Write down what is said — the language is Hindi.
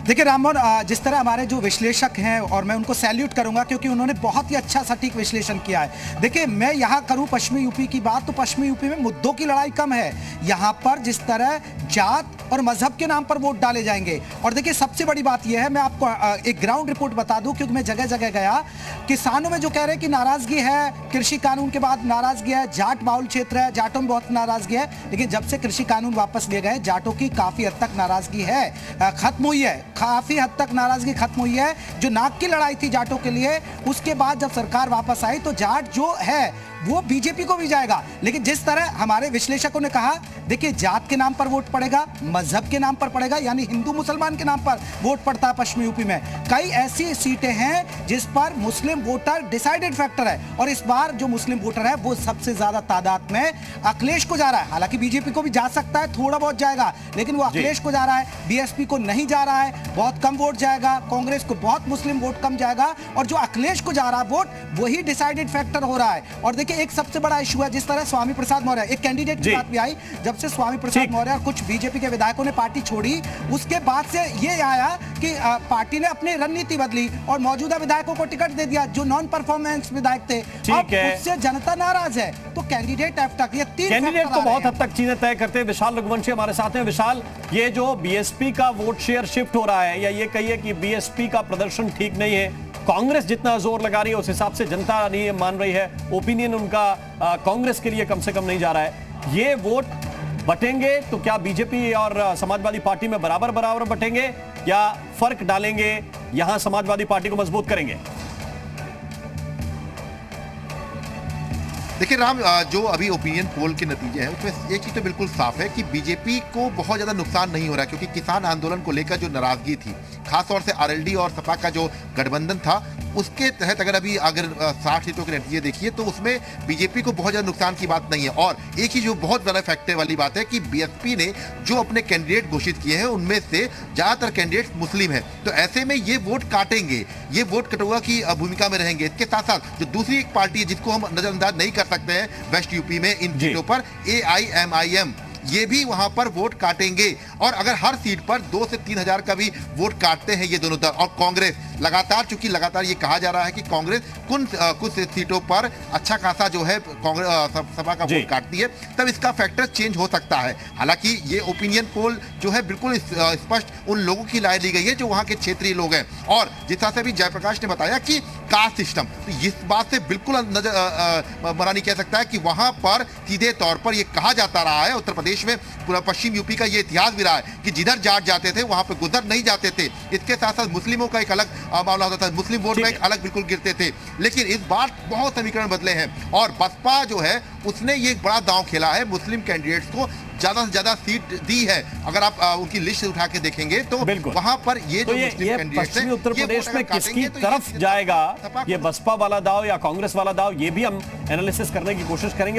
देखिए राममोहन, जिस तरह हमारे जो विश्लेषक हैं और मैं उनको सैल्यूट करूंगा क्योंकि उन्होंने बहुत ही अच्छा सटीक विश्लेषण किया है। देखिए मैं यहाँ करूं पश्चिमी यूपी की बात, तो पश्चिमी यूपी में मुद्दों की लड़ाई कम है। यहाँ पर जिस तरह जात और मजहब के नाम पर वोट डाले जाएंगे। और देखिए सबसे बड़ी बात यह है, मैं आपको एक ग्राउंड रिपोर्ट बता दूं क्योंकि मैं जगह जगह गया। किसानों में जो कह रहे हैं कि नाराजगी है, कृषि कानून के बाद नाराजगी है, जाट बाहुल क्षेत्र है, जाटों में बहुत नाराजगी है। लेकिन जब से कृषि कानून वापस लिए गए, जाटों की काफी हद तक नाराजगी है, खत्म हुई है। काफी हद तक नाराजगी खत्म हुई है। जो नाक की लड़ाई थी जाटों के लिए, उसके बाद जब सरकार वापस आई तो जाट जो है वो बीजेपी को भी जाएगा। लेकिन जिस तरह हमारे विश्लेषकों ने कहा, देखिए जात के नाम पर वोट पड़ेगा, मजहब के नाम पर पड़ेगा, यानी हिंदू मुसलमान के नाम पर वोट पड़ता है पश्चिमी यूपी में। कई ऐसी सीटें हैं जिस पर मुस्लिम वोटर डिसाइडेड फैक्टर है, और इस बार जो मुस्लिम वोटर है वो सबसे ज्यादा तादाद में अखिलेश को जा रहा है। हालांकि बीजेपी को भी जा सकता है, थोड़ा बहुत जाएगा, लेकिन वो अखिलेश को जा रहा है, बीएसपी को नहीं जा रहा है, बहुत कम वोट जाएगा, कांग्रेस को बहुत मुस्लिम वोट कम जाएगा, और जो अखिलेश को जा रहा है वोट वही डिसाइडेड फैक्टर हो रहा है। और देखिए एक सबसे बड़ा इशू है, जिस तरह स्वामी प्रसाद मौर्य, एक कैंडिडेट की बात भी आई, जब से स्वामी प्रसाद मौर्य और कुछ बीजेपी के विधायकों ने पार्टी छोड़ी, उसके बाद से ये आया कि पार्टी ने अपनी रणनीति बदली और मौजूदा विधायकों को टिकट दे दिया जो नॉन परफॉर्मेंस विधायक थे। अब उससे जनता नाराज है, तो कैंडिडेट एफ तक, ये तीन कैंडिडेट तो बहुत हद तक चीजें तय करते हैं। विशाल रघुवंशी हमारे साथ हैं। विशाल, ये जो बीएसपी का वोट शेयर शिफ्ट हो रहा है, या ये कहिए कि बीएसपी का प्रदर्शन ठीक नहीं है, कांग्रेस जितना जोर लगा रही है उस हिसाब से जनता नहीं मान रही है, ओपिनियन उनका कांग्रेस के लिए कम से कम नहीं जा रहा है, ये वोट बटेंगे तो क्या बीजेपी और समाजवादी पार्टी में बराबर बराबर बटेंगे, या फर्क डालेंगे, यहां समाजवादी पार्टी को मजबूत करेंगे? देखिए राम, जो अभी ओपिनियन पोल के नतीजे हैं उसमें एक चीज तो बिल्कुल साफ है कि बीजेपी को बहुत ज्यादा नुकसान नहीं हो रहा है, क्योंकि किसान आंदोलन को लेकर जो नाराजगी थी, खासतौर से आरएलडी और सपा का जो गठबंधन था, उसके तहत अगर 60 सीटों के नतीजे देखिए तो उसमें बीजेपी को बहुत ज्यादा नुकसान की बात नहीं है। और एक ही जो बहुत ज्यादा फैक्टर वाली बात है कि बीएसपी ने जो अपने कैंडिडेट घोषित किए हैं उनमें से ज्यादातर कैंडिडेट मुस्लिम हैं, तो ऐसे में ये वोट काटेंगे, ये वोट कटुआ की भूमिका में रहेंगे। इसके साथ साथ जो दूसरी एक पार्टी है जिसको हम नजरअंदाज नहीं कर सकते हैं वेस्ट यूपी में इन सीटों पर, AIMIM, ये भी वहां पर वोट काटेंगे। और अगर हर सीट पर 2 से 3 हजार का भी वोट काटते हैं ये दोनों दल, और कांग्रेस लगातार, चूंकि लगातार ये कहा जा रहा है कि कांग्रेस कुछ सीटों पर अच्छा खासा जो है कांग्रेस सपा का वोट काटती है, तब इसका फैक्टर चेंज हो सकता है। हालांकि ये ओपिनियन पोल जो है बिल्कुल स्पष्ट उन लोगों की राय ली गई है जो वहां के क्षेत्रीय लोग हैं। और जिस तरह से भी जयप्रकाश ने बताया कि कास्ट सिस्टम, तो इस बात से बिल्कुल मना नहीं कह सकता है कि वहां पर सीधे तौर पर यह कहा जाता रहा है, उत्तर प्रदेश में पूरा पश्चिम यूपी का ये इतिहास भी रहा है कि जिधर जाट जाते थे वहां पे गुजर नहीं जाते थे। इसके साथ साथ मुस्लिमों का एक अलग मामला होता था, मुस्लिम वोट बैंक अलग बिल्कुल गिरते थे। लेकिन इस बार बहुत समीकरण बदले हैं, और बसपा जो है उसने ये बड़ा दांव खेला है, मुस्लिम कैंडिडेट्स को ज्यादा से ज्यादा सीट दी है। अगर आप उनकी लिस्ट उठा के देखेंगे तो वहां पर ये जो मुस्लिम कैंडिडेट्स हैं, उत्तर प्रदेश में किसकी तरफ जाएगा, ये बसपा वाला दाव या कांग्रेस वाला दाव, ये भी हम एनालिसिस करने की कोशिश करेंगे।